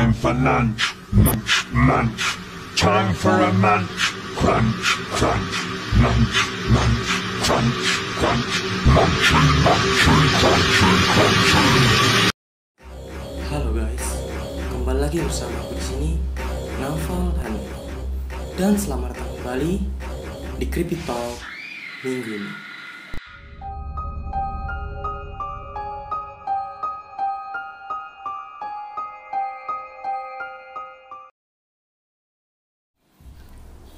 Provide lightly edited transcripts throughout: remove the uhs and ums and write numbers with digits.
Time for lunch, munch, munch. Time for a munch, crunch, crunch. Munch, munch, crunch, crunch. Munchy, munchy, crunchy, crunchy. Halo guys, kembali lagi bersama aku di sini, Naufal Hani. Dan selamat datang kembali di Creepy Talk minggu ini.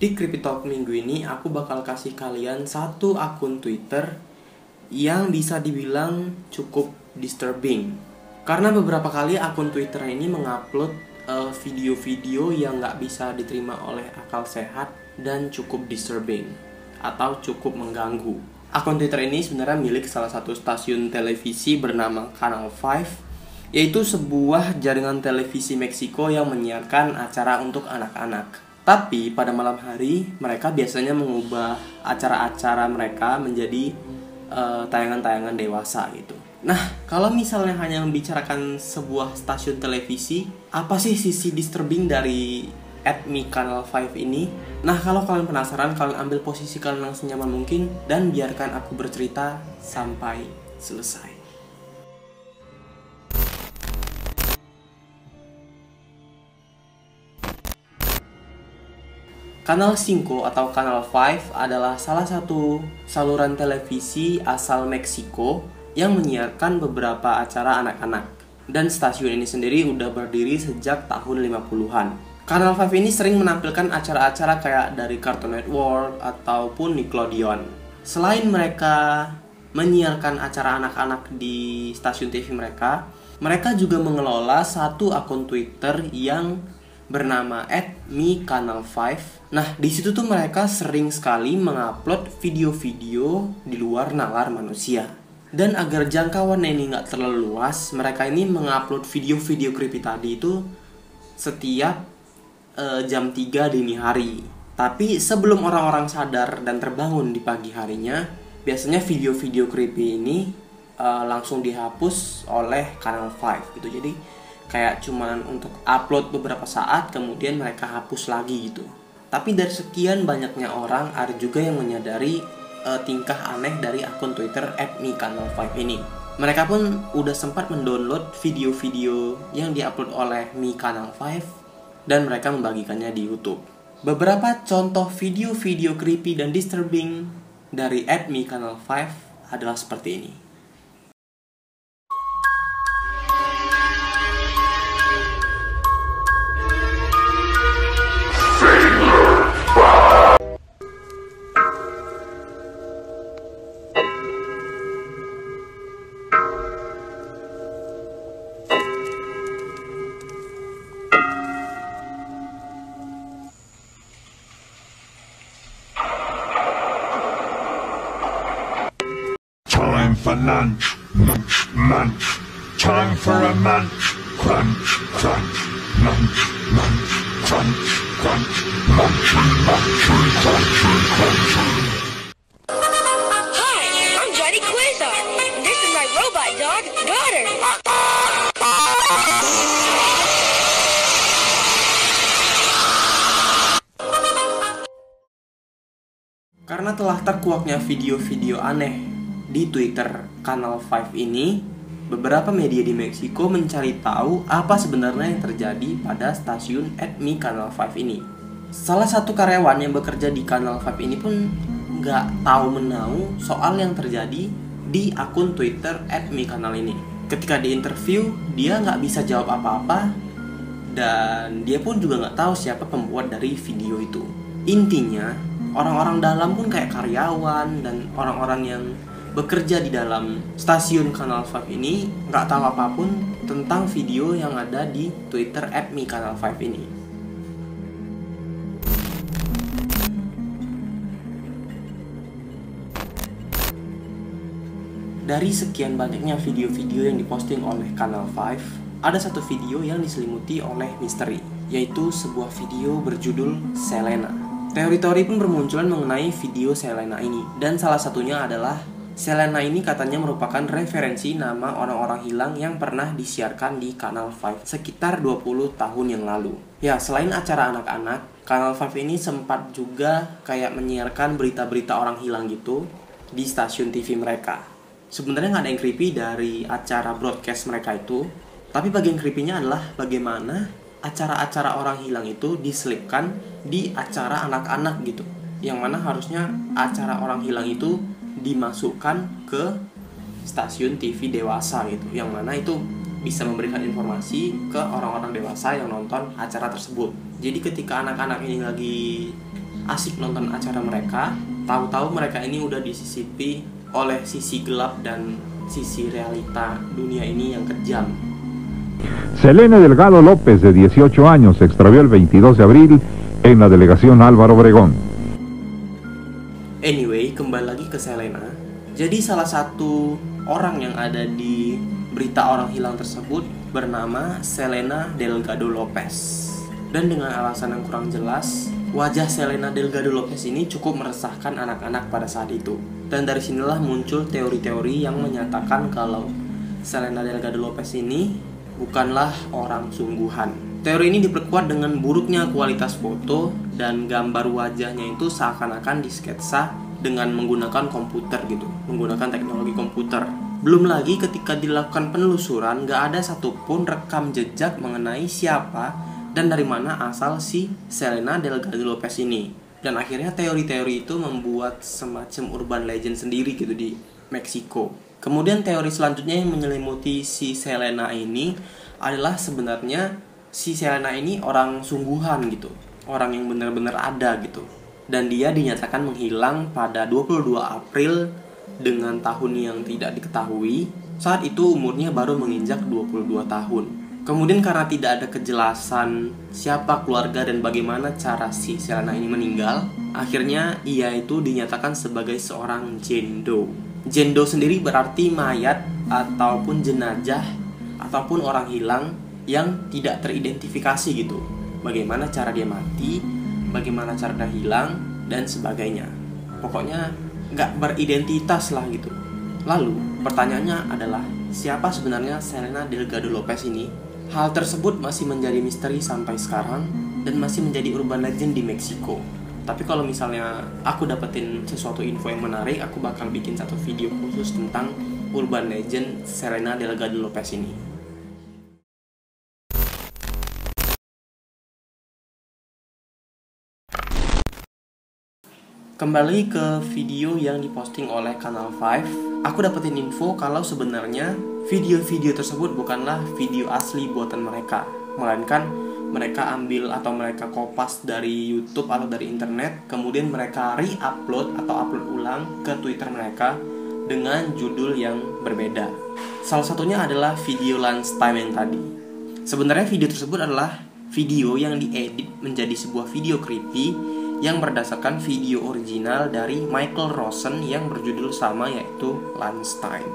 Di Creepy Talk minggu ini, aku bakal kasih kalian satu akun Twitter yang bisa dibilang cukup disturbing. Karena beberapa kali akun Twitter ini mengupload video-video yang nggak bisa diterima oleh akal sehat dan cukup disturbing atau cukup mengganggu. Akun Twitter ini sebenarnya milik salah satu stasiun televisi bernama Channel 5, yaitu sebuah jaringan televisi Meksiko yang menyiarkan acara untuk anak-anak. Tapi pada malam hari mereka biasanya mengubah acara-acara mereka menjadi tayangan-tayangan dewasa gitu. Nah, kalau misalnya hanya membicarakan sebuah stasiun televisi, apa sih sisi disturbing dari @me Channel 5 ini? Nah, kalau kalian penasaran, kalian ambil posisi kalian yang senyaman mungkin dan biarkan aku bercerita sampai selesai. Kanal 5 atau Kanal 5 adalah salah satu saluran televisi asal Meksiko yang menyiarkan beberapa acara anak-anak. Dan stasiun ini sendiri udah berdiri sejak tahun 50-an. Kanal 5 ini sering menampilkan acara-acara kayak dari Cartoon Network ataupun Nickelodeon. Selain mereka menyiarkan acara anak-anak di stasiun TV mereka, mereka juga mengelola satu akun Twitter yang bernama @me Channel 5. Nah, di situ tuh mereka sering sekali mengupload video-video di luar nalar manusia. Dan agar jangkauannya ini nggak terlalu luas, mereka ini mengupload video-video creepy tadi itu setiap jam 3 dini hari. Tapi sebelum orang-orang sadar dan terbangun di pagi harinya, biasanya video-video creepy ini langsung dihapus oleh Channel 5 gitu. Jadi kayak cuman untuk upload beberapa saat, kemudian mereka hapus lagi gitu. Tapi dari sekian banyaknya orang, ada juga yang menyadari tingkah aneh dari akun Twitter @me Channel 5 ini. Mereka pun udah sempat mendownload video-video yang diupload oleh Me Channel 5 dan mereka membagikannya di YouTube. Beberapa contoh video-video creepy dan disturbing dari @me Channel 5 adalah seperti ini. Time for lunch, munch, munch. Time for a munch, crunch, crunch. Munch, munch, crunch, crunch. Munchy, munchy, crunchy, crunchy. Hi, I'm Johnny Quasar, and this is my robot dog, Daughter. Karena telah terkuaknya video-video aneh di Twitter Channel 5 ini, beberapa media di Meksiko mencari tahu apa sebenarnya yang terjadi pada stasiun @me Channel 5 ini. Salah satu karyawan yang bekerja di Channel 5 ini pun nggak tahu menau soal yang terjadi di akun Twitter @me Channel ini. Ketika diinterview, dia nggak bisa jawab apa-apa dan dia pun juga nggak tahu siapa pembuat dari video itu. Intinya, orang-orang dalam pun kayak karyawan dan orang-orang yang bekerja di dalam stasiun Channel 5 ini nggak tahu apapun tentang video yang ada di Twitter @me Channel 5 ini. Dari sekian banyaknya video-video yang diposting oleh Channel 5, ada satu video yang diselimuti oleh misteri, yaitu sebuah video berjudul Selena. Teori-teori pun bermunculan mengenai video Selena ini, dan salah satunya adalah Selena ini katanya merupakan referensi nama orang-orang hilang yang pernah disiarkan di Kanal 5 sekitar 20 tahun yang lalu. Ya, selain acara anak-anak, Kanal 5 ini sempat juga kayak menyiarkan berita-berita orang hilang gitu di stasiun TV mereka. Sebenarnya nggak ada yang creepy dari acara broadcast mereka itu, tapi bagian creepy-nya adalah bagaimana acara-acara orang hilang itu diselipkan di acara anak-anak gitu. Yang mana harusnya acara orang hilang itu dimasukkan ke stasiun TV dewasa gitu, yang mana itu bisa memberikan informasi ke orang-orang dewasa yang nonton acara tersebut. Jadi ketika anak-anak ini lagi asik nonton acara mereka, tahu-tahu mereka ini udah disisipi oleh sisi gelap dan sisi realita dunia ini yang kejam. Selena Delgado López, de 18 años, se extravió el 22 de abril en la delegación Álvaro Obregón. Anyway, kembali lagi ke Selena. Jadi salah satu orang yang ada di berita orang hilang tersebut bernama Selena Delgado López. Dan dengan alasan yang kurang jelas, wajah Selena Delgado López ini cukup meresahkan anak-anak pada saat itu. Dan dari sinilah muncul teori-teori yang menyatakan kalau Selena Delgado López ini bukanlah orang sungguhan. Teori ini diperkuat dengan buruknya kualitas foto dan gambar wajahnya itu seakan-akan disketsa dengan menggunakan komputer gitu, menggunakan teknologi komputer. Belum lagi ketika dilakukan penelusuran, gak ada satupun rekam jejak mengenai siapa dan dari mana asal si Selena Delgado López ini. Dan akhirnya teori-teori itu membuat semacam urban legend sendiri gitu di Meksiko. Kemudian teori selanjutnya yang menyelimuti si Selena ini adalah sebenarnya si Selena ini orang sungguhan gitu, orang yang benar-benar ada gitu. Dan dia dinyatakan menghilang pada 22 April dengan tahun yang tidak diketahui. Saat itu umurnya baru menginjak 22 tahun. Kemudian karena tidak ada kejelasan siapa keluarga dan bagaimana cara si Selena ini meninggal, akhirnya ia itu dinyatakan sebagai seorang Jane Doe. Jane Doe sendiri berarti mayat ataupun jenazah ataupun orang hilang yang tidak teridentifikasi gitu. Bagaimana cara dia mati, bagaimana cara dia hilang, dan sebagainya. Pokoknya nggak beridentitas lah gitu. Lalu pertanyaannya adalah, siapa sebenarnya Selena Delgado López ini? Hal tersebut masih menjadi misteri sampai sekarang dan masih menjadi urban legend di Meksiko. Tapi kalau misalnya aku dapetin sesuatu info yang menarik, aku bakal bikin satu video khusus tentang urban legend Selena Delgado López ini. Kembali ke video yang diposting oleh Kanal 5, aku dapetin info kalau sebenarnya video-video tersebut bukanlah video asli buatan mereka, melainkan mereka ambil atau mereka kopas dari YouTube atau dari internet, kemudian mereka re-upload atau upload ulang ke Twitter mereka dengan judul yang berbeda. Salah satunya adalah video lunchtime yang tadi. Sebenarnya video tersebut adalah video yang diedit menjadi sebuah video creepy yang berdasarkan video original dari Michael Rosen yang berjudul sama, yaitu Lunchtime.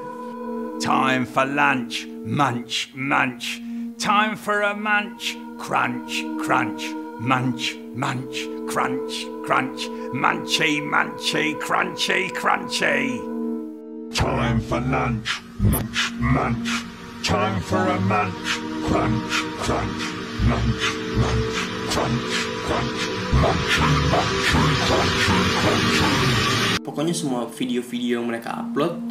Time for lunch, munch, munch. Time for a munch, crunch, crunch. Munch, munch, crunch, crunch. Munchy, munchy, crunchy, crunchy. Time for lunch, munch, munch. Time for a munch, crunch, crunch. Munch, munch, crunch, crunch. Pokoknya semua video-video yang mereka upload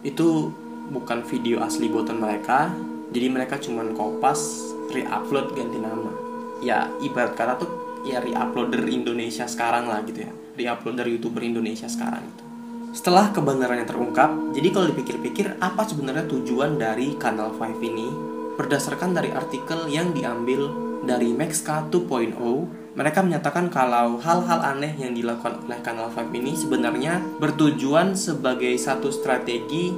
itu bukan video asli buatan mereka. Jadi mereka cuman kopas, re-upload, ganti nama. Ya ibarat kata tuh ya re-uploader Indonesia sekarang lah gitu ya, re-uploader YouTuber Indonesia sekarang gitu. Setelah kebenarannya terungkap, jadi kalau dipikir-pikir apa sebenarnya tujuan dari Kanal 5 ini? Berdasarkan dari artikel yang diambil dari Mexka 2.0, mereka menyatakan kalau hal-hal aneh yang dilakukan oleh Kanal 5 ini sebenarnya bertujuan sebagai satu strategi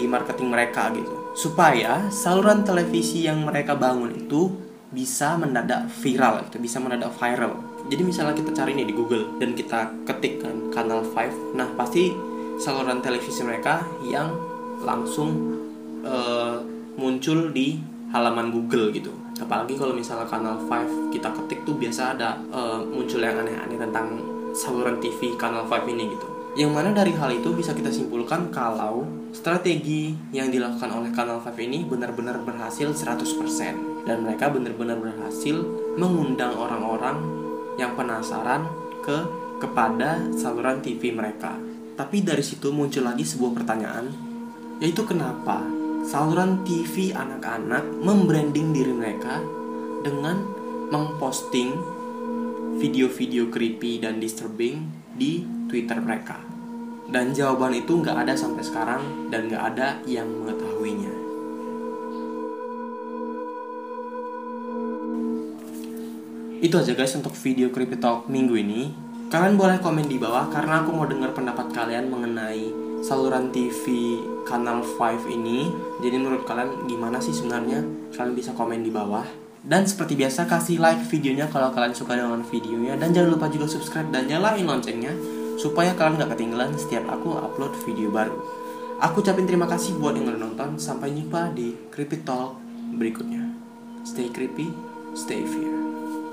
marketing mereka gitu, supaya saluran televisi yang mereka bangun itu bisa mendadak viral gitu, bisa mendadak viral. Jadi misalnya kita cari nih di Google dan kita ketik kan Kanal 5, nah pasti saluran televisi mereka yang langsung muncul di halaman Google gitu. Apalagi kalau misalnya Kanal 5 kita ketik tuh biasa ada muncul yang aneh-aneh tentang saluran TV Kanal 5 ini gitu. Yang mana dari hal itu bisa kita simpulkan kalau strategi yang dilakukan oleh Channel 5 ini benar-benar berhasil 100%. Dan mereka benar-benar berhasil mengundang orang-orang yang penasaran kepada saluran TV mereka. Tapi dari situ muncul lagi sebuah pertanyaan, yaitu kenapa saluran TV anak-anak membranding diri mereka dengan memposting video-video creepy dan disturbing di Twitter mereka. Dan jawaban itu nggak ada sampai sekarang dan nggak ada yang mengetahuinya. Itu aja guys untuk video Creepy Talk minggu ini. Kalian boleh komen di bawah karena aku mau dengar pendapat kalian mengenai saluran TV Channel 5 ini. Jadi menurut kalian gimana sih sebenarnya? Kalian bisa komen di bawah. Dan seperti biasa kasih like videonya kalau kalian suka dengan videonya. Dan jangan lupa juga subscribe dan nyalain loncengnya supaya kalian gak ketinggalan setiap aku upload video baru. Aku ucapin terima kasih buat yang udah nonton. Sampai jumpa di Creepy Talk berikutnya. Stay creepy, stay fear.